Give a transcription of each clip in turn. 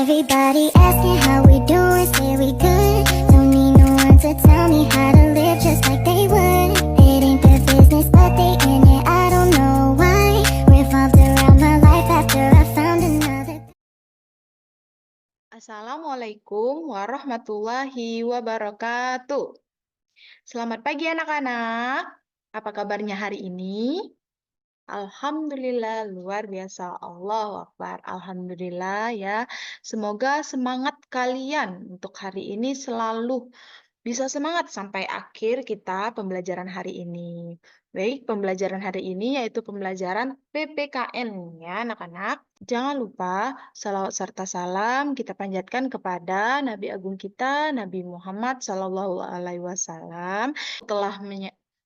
Everybody asking how we doing, say we good. Don't need no one to tell me how to live just like they would. It ain't their business, but they in it, I don't know why. Revolved around my life after I found another. Assalamualaikum warahmatullahi wabarakatuh. Selamat pagi anak-anak. Apa kabarnya hari ini? Alhamdulillah, luar biasa. Allahu Akbar. Alhamdulillah ya. Semoga semangat kalian untuk hari ini selalu bisa semangat sampai akhir kita pembelajaran hari ini. Baik, pembelajaran hari ini yaitu pembelajaran PPKN ya anak-anak. Jangan lupa salawat serta salam kita panjatkan kepada Nabi Agung kita, Nabi Muhammad Sallallahu Alaihi Wasallam, telah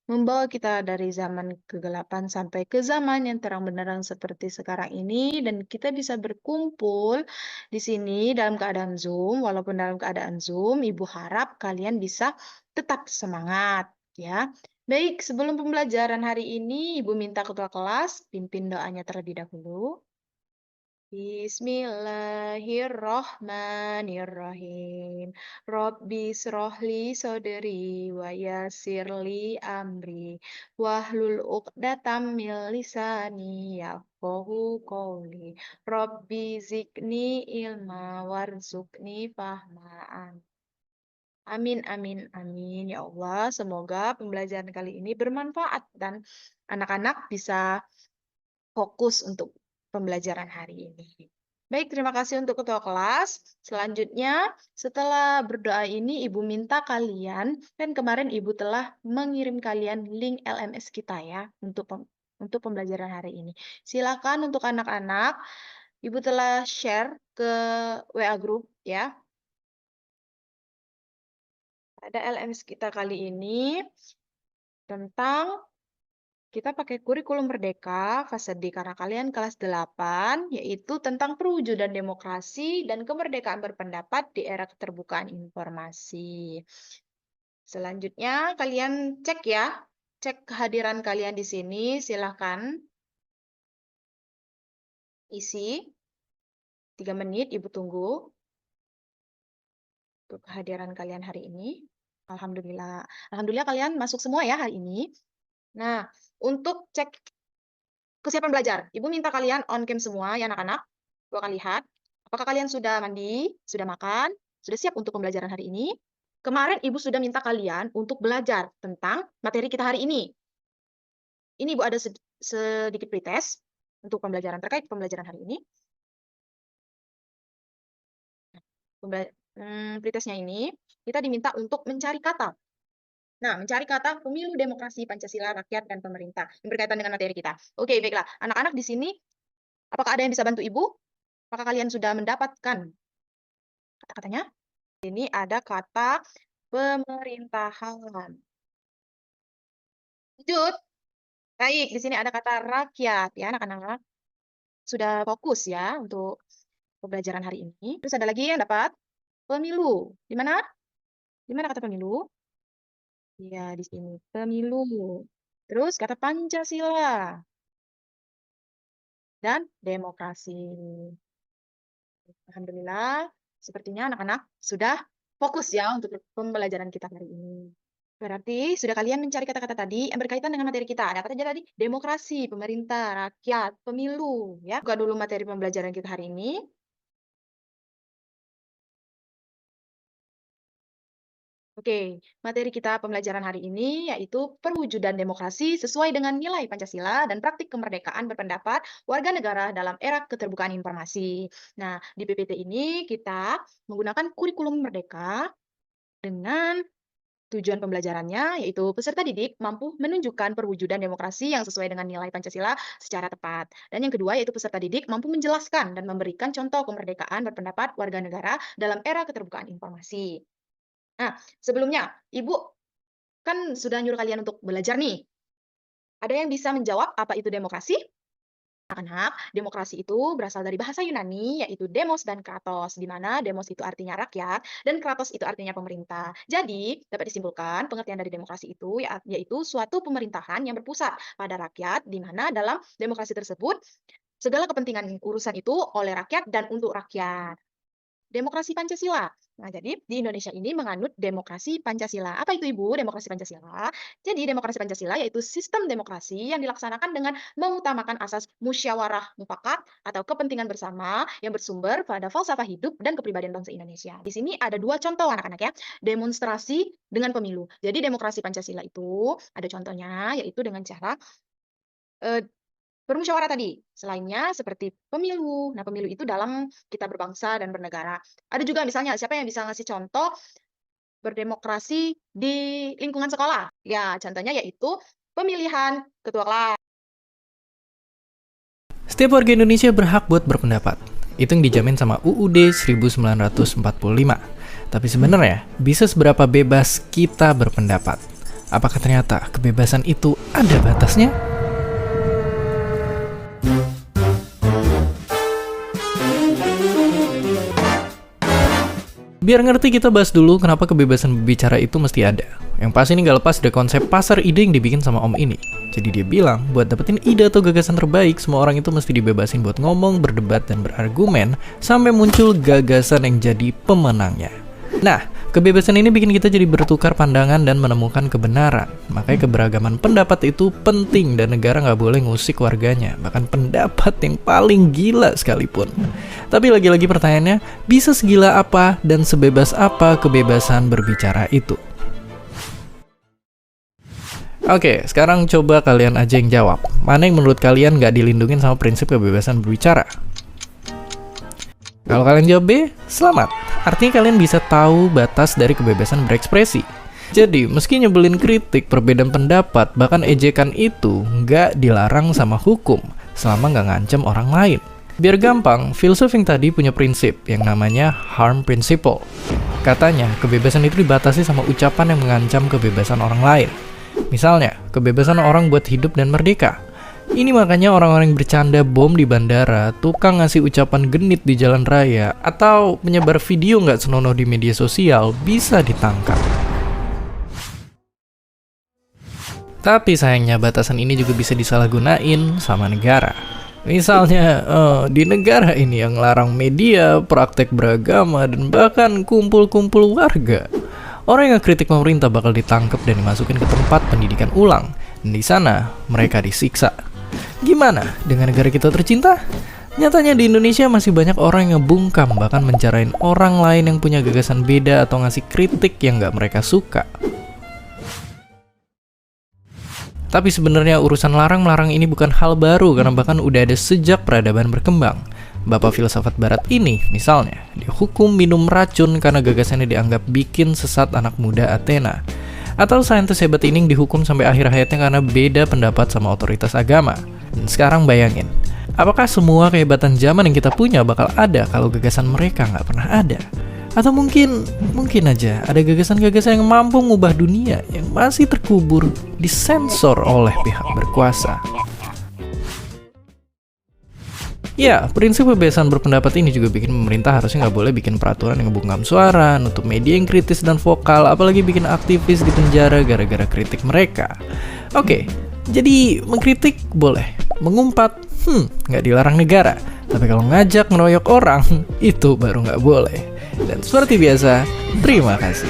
membawa kita dari zaman kegelapan sampai ke zaman yang terang benderang seperti sekarang ini, dan kita bisa berkumpul di sini dalam keadaan Zoom. Walaupun dalam keadaan Zoom, Ibu harap kalian bisa tetap semangat ya. Baik, sebelum pembelajaran hari ini, Ibu minta ketua kelas pimpin doanya terlebih dahulu. Bismillahirrohmanirrohim. Robbi srohli soderi wa yasirli amri. Wahlul uqdatam min lisani yafqahu qawli. Robbi zikni ilma warzuqni fahmaan. Amin, amin, amin. Ya Allah, semoga pembelajaran kali ini bermanfaat dan anak-anak bisa fokus untuk pembelajaran hari ini. Baik, terima kasih untuk ketua kelas. Selanjutnya, setelah berdoa ini, Ibu minta kalian, dan kemarin Ibu telah mengirim kalian link LMS kita ya, untuk pembelajaran hari ini. Silakan untuk anak-anak, Ibu telah share ke WA Group ya. Ada LMS kita kali ini tentang kita pakai kurikulum Merdeka fase D karena kalian kelas 8, yaitu tentang perwujudan demokrasi dan kemerdekaan berpendapat di era keterbukaan informasi. Selanjutnya kalian cek ya, cek kehadiran kalian di sini, silahkan isi. 3 menit Ibu tunggu untuk kehadiran kalian hari ini. Alhamdulillah. Alhamdulillah kalian masuk semua ya hari ini. Nah, untuk cek kesiapan belajar, Ibu minta kalian on cam semua ya anak-anak. Ibu akan lihat apakah kalian sudah mandi, sudah makan, sudah siap untuk pembelajaran hari ini. Kemarin Ibu sudah minta kalian untuk belajar tentang materi kita hari ini. Ini Ibu ada sedikit pretest untuk pembelajaran terkait pembelajaran hari ini. Pretestnya ini kita diminta untuk mencari kata. Nah, mencari kata pemilu, demokrasi, Pancasila, rakyat, dan pemerintah yang berkaitan dengan materi kita. Oke, baiklah. Anak-anak di sini, apakah ada yang bisa bantu Ibu? Apakah kalian sudah mendapatkan kata-katanya? Ini ada kata pemerintahan. Lanjut. Baik, di sini ada kata rakyat ya anak-anak. Sudah fokus ya untuk pembelajaran hari ini. Terus ada lagi yang dapat pemilu. Di mana? Di mana kata pemilu? Ya, di sini. Pemilu. Terus kata Pancasila dan demokrasi. Alhamdulillah, sepertinya anak-anak sudah fokus ya untuk pembelajaran kita hari ini. Berarti sudah kalian mencari kata-kata tadi yang berkaitan dengan materi kita. Ada kata tadi demokrasi, pemerintah, rakyat, pemilu. Ya, buka dulu materi pembelajaran kita hari ini. Oke, materi kita pembelajaran hari ini yaitu perwujudan demokrasi sesuai dengan nilai Pancasila dan praktik kemerdekaan berpendapat warga negara dalam era keterbukaan informasi. Nah, di PPT ini kita menggunakan kurikulum Merdeka dengan tujuan pembelajarannya yaitu peserta didik mampu menunjukkan perwujudan demokrasi yang sesuai dengan nilai Pancasila secara tepat. Dan yang kedua yaitu peserta didik mampu menjelaskan dan memberikan contoh kemerdekaan berpendapat warga negara dalam era keterbukaan informasi. Nah, sebelumnya, Ibu kan sudah nyuruh kalian untuk belajar nih. Ada yang bisa menjawab apa itu demokrasi? Anak-anak, demokrasi itu berasal dari bahasa Yunani, yaitu demos dan kratos, di mana demos itu artinya rakyat, dan kratos itu artinya pemerintah. Jadi, dapat disimpulkan pengertian dari demokrasi itu, yaitu suatu pemerintahan yang berpusat pada rakyat, di mana dalam demokrasi tersebut, segala kepentingan urusan itu oleh rakyat dan untuk rakyat. demokrasi Pancasila. Nah, jadi di Indonesia ini menganut demokrasi Pancasila. Apa itu Ibu, demokrasi Pancasila? Jadi demokrasi Pancasila yaitu sistem demokrasi yang dilaksanakan dengan mengutamakan asas musyawarah mufakat atau kepentingan bersama yang bersumber pada falsafah hidup dan kepribadian bangsa Indonesia. Di sini ada dua contoh anak-anak ya, demonstrasi dengan pemilu. Jadi demokrasi Pancasila itu ada contohnya yaitu dengan cara eh, bermusyawarah tadi, selainnya seperti pemilu. Nah, pemilu itu dalam kita berbangsa dan bernegara. Ada juga misalnya, siapa yang bisa ngasih contoh berdemokrasi di lingkungan sekolah? Ya, contohnya yaitu pemilihan ketua kelas. Setiap warga Indonesia berhak buat berpendapat. Itu yang dijamin sama UUD 1945. Tapi sebenarnya, bisa seberapa bebas kita berpendapat? Apakah ternyata kebebasan itu ada batasnya? Biar ngerti, kita bahas dulu kenapa kebebasan berbicara itu mesti ada. Yang pasti ini gak lepas dari konsep pasar ide yang dibikin sama om ini. Jadi dia bilang, buat dapetin ide atau gagasan terbaik, semua orang itu mesti dibebasin buat ngomong, berdebat, dan berargumen, sampai muncul gagasan yang jadi pemenangnya. Nah, kebebasan ini bikin kita jadi bertukar pandangan dan menemukan kebenaran. Makanya keberagaman pendapat itu penting dan negara nggak boleh ngusik warganya, bahkan pendapat yang paling gila sekalipun. Tapi lagi-lagi pertanyaannya, bisa segila apa dan sebebas apa kebebasan berbicara itu? Oke, sekarang coba kalian aja yang jawab. Mana yang menurut kalian nggak dilindungin sama prinsip kebebasan berbicara? Kalau kalian jawab B, selamat. Artinya kalian bisa tahu batas dari kebebasan berekspresi. Jadi, meski nyebelin kritik, perbedaan pendapat, bahkan ejekan itu nggak dilarang sama hukum, selama nggak ngancam orang lain. Biar gampang, filsuf yang tadi punya prinsip yang namanya harm principle. Katanya, kebebasan itu dibatasi sama ucapan yang mengancam kebebasan orang lain. Misalnya, kebebasan orang buat hidup dan merdeka. Ini makanya orang-orang yang bercanda bom di bandara, tukang ngasih ucapan genit di jalan raya, atau menyebar video nggak senonoh di media sosial bisa ditangkap. Tapi sayangnya batasan ini juga bisa disalahgunain sama negara. Misalnya, di negara ini yang larang media, praktek beragama, dan bahkan kumpul-kumpul warga. Orang yang kritik pemerintah bakal ditangkap dan dimasukin ke tempat pendidikan ulang. Dan di sana, mereka disiksa. Gimana dengan negara kita tercinta? Nyatanya di Indonesia masih banyak orang yang ngebungkam, bahkan mencarain orang lain yang punya gagasan beda atau ngasih kritik yang nggak mereka suka. Tapi sebenarnya urusan larang-melarang ini bukan hal baru, karena bahkan udah ada sejak peradaban berkembang. Bapak filsafat barat ini, misalnya, dihukum minum racun karena gagasannya dianggap bikin sesat anak muda Athena. Atau saintis hebat ini dihukum sampai akhir hayatnya karena beda pendapat sama otoritas agama. Dan sekarang bayangin, apakah semua kehebatan zaman yang kita punya bakal ada kalau gagasan mereka nggak pernah ada? Atau mungkin aja ada gagasan-gagasan yang mampu mengubah dunia yang masih terkubur disensor oleh pihak berkuasa. Ya, prinsip kebebasan berpendapat ini juga bikin pemerintah harusnya nggak boleh bikin peraturan yang ngebungkam suara, nutup media yang kritis dan vokal, apalagi bikin aktivis di penjara gara-gara kritik mereka. Oke, jadi mengkritik boleh, mengumpat, nggak dilarang negara. Tapi kalau ngajak ngeroyok orang, itu baru nggak boleh. Dan seperti biasa, terima kasih.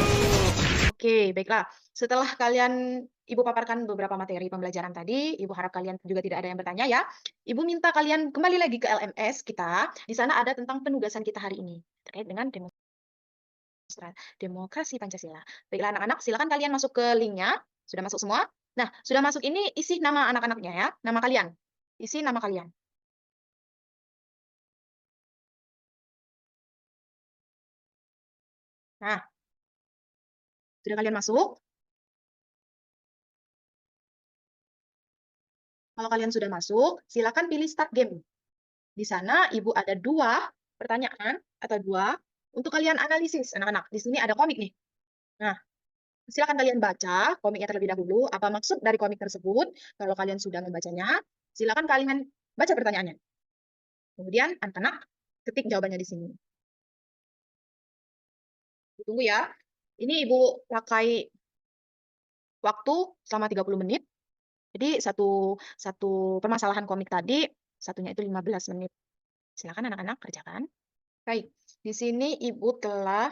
Oke, baiklah. Setelah kalian Ibu paparkan beberapa materi pembelajaran tadi, Ibu harap kalian juga tidak ada yang bertanya ya. Ibu minta kalian kembali lagi ke LMS kita. Di sana ada tentang penugasan kita hari ini terkait dengan demokrasi Pancasila. Baiklah anak-anak, silakan kalian masuk ke linknya. Sudah masuk semua? Nah, sudah masuk ini isi nama anak-anaknya ya, nama kalian. Isi nama kalian. Nah, sudah kalian masuk? Kalau kalian sudah masuk, silakan pilih start game. Di sana Ibu ada 2 pertanyaan atau 2 untuk kalian analisis anak-anak. Di sini ada komik nih. Nah, silakan kalian baca komiknya terlebih dahulu, apa maksud dari komik tersebut. Kalau kalian sudah membacanya, silakan kalian baca pertanyaannya. Kemudian anak-anak ketik jawabannya di sini. Tunggu ya. Ini Ibu pakai waktu selama 30 menit. Jadi satu permasalahan komik tadi, satunya itu 15 menit. Silakan anak-anak kerjakan. Baik. Di sini Ibu telah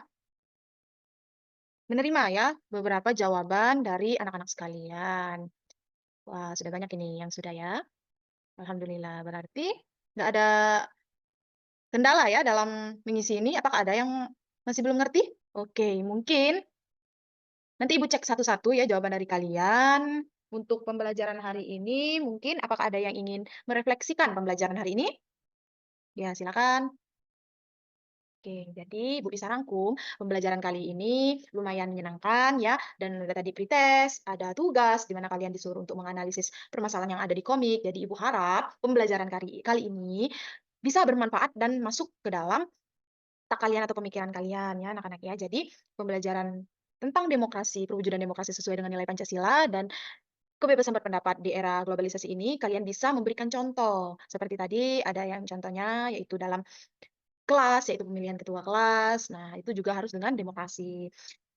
menerima ya beberapa jawaban dari anak-anak sekalian. Wah, sudah banyak ini yang sudah ya. Alhamdulillah. Berarti nggak ada kendala ya dalam mengisi ini. Apakah ada yang masih belum ngerti? Oke, mungkin nanti Ibu cek satu-satu ya jawaban dari kalian. Untuk pembelajaran hari ini, mungkin apakah ada yang ingin merefleksikan pembelajaran hari ini? Ya, silakan. Oke, jadi Ibu bisa rangkum pembelajaran kali ini lumayan menyenangkan ya, dan ada tadi pretest, ada tugas di mana kalian disuruh untuk menganalisis permasalahan yang ada di komik. Jadi Ibu harap pembelajaran kali kali ini bisa bermanfaat dan masuk ke dalam otak kalian atau pemikiran kalian ya anak-anak ya. Jadi pembelajaran tentang demokrasi, perwujudan demokrasi sesuai dengan nilai Pancasila dan kebebasan berpendapat di era globalisasi ini, kalian bisa memberikan contoh. Seperti tadi ada yang contohnya yaitu dalam kelas, yaitu pemilihan ketua kelas. Nah, itu juga harus dengan demokrasi.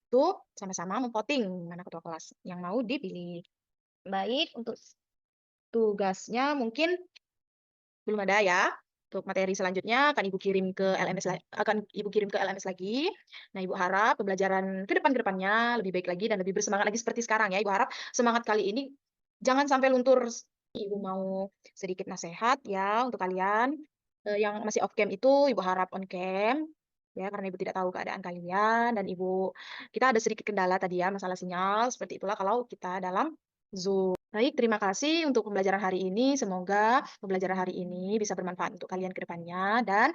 Itu sama-sama memvoting mana ketua kelas yang mau dipilih. Baik, untuk tugasnya mungkin belum ada ya. Untuk materi selanjutnya akan Ibu kirim ke LMS lagi. Nah, Ibu harap pembelajaran ke depannya lebih baik lagi dan lebih bersemangat lagi seperti sekarang ya. Ibu harap semangat kali ini jangan sampai luntur. Ibu mau sedikit nasihat ya untuk kalian yang masih off cam itu Ibu harap on cam ya karena Ibu tidak tahu keadaan kalian dan kita ada sedikit kendala tadi ya masalah sinyal seperti itulah kalau kita dalam Zoom. Baik, terima kasih untuk pembelajaran hari ini. Semoga pembelajaran hari ini bisa bermanfaat untuk kalian ke depannya dan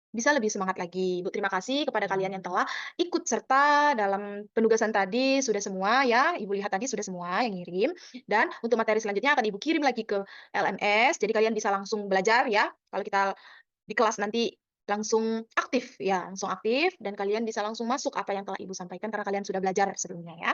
bisa lebih semangat lagi. Ibu terima kasih kepada kalian yang telah ikut serta dalam penugasan tadi sudah semua ya. Ibu lihat tadi sudah semua yang ngirim. Dan untuk materi selanjutnya akan Ibu kirim lagi ke LMS. Jadi kalian bisa langsung belajar ya. Kalau kita di kelas nanti langsung aktif ya, langsung aktif dan kalian bisa langsung masuk apa yang telah Ibu sampaikan karena kalian sudah belajar sebelumnya ya.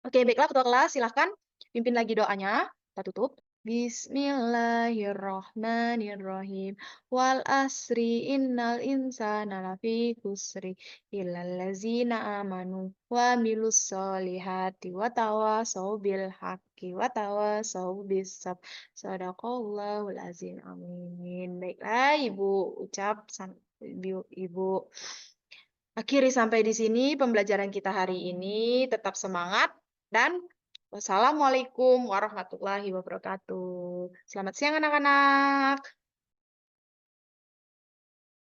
Oke, baiklah ketua kelas, silahkan pimpin lagi doanya. Kita tutup. Bismillahirrahmanirrahim. Wal asri innal insana lafi khusri illal ladzina amanu wa amilus solihati wa tawasau bil haqqi wa tawasau bis sabr. Sadaqallahul azim. Amin. Baiklah, Ibu ucap Ibu akhiri sampai di sini pembelajaran kita hari ini. Tetap semangat dan wassalamualaikum warahmatullahi wabarakatuh. Selamat siang anak-anak.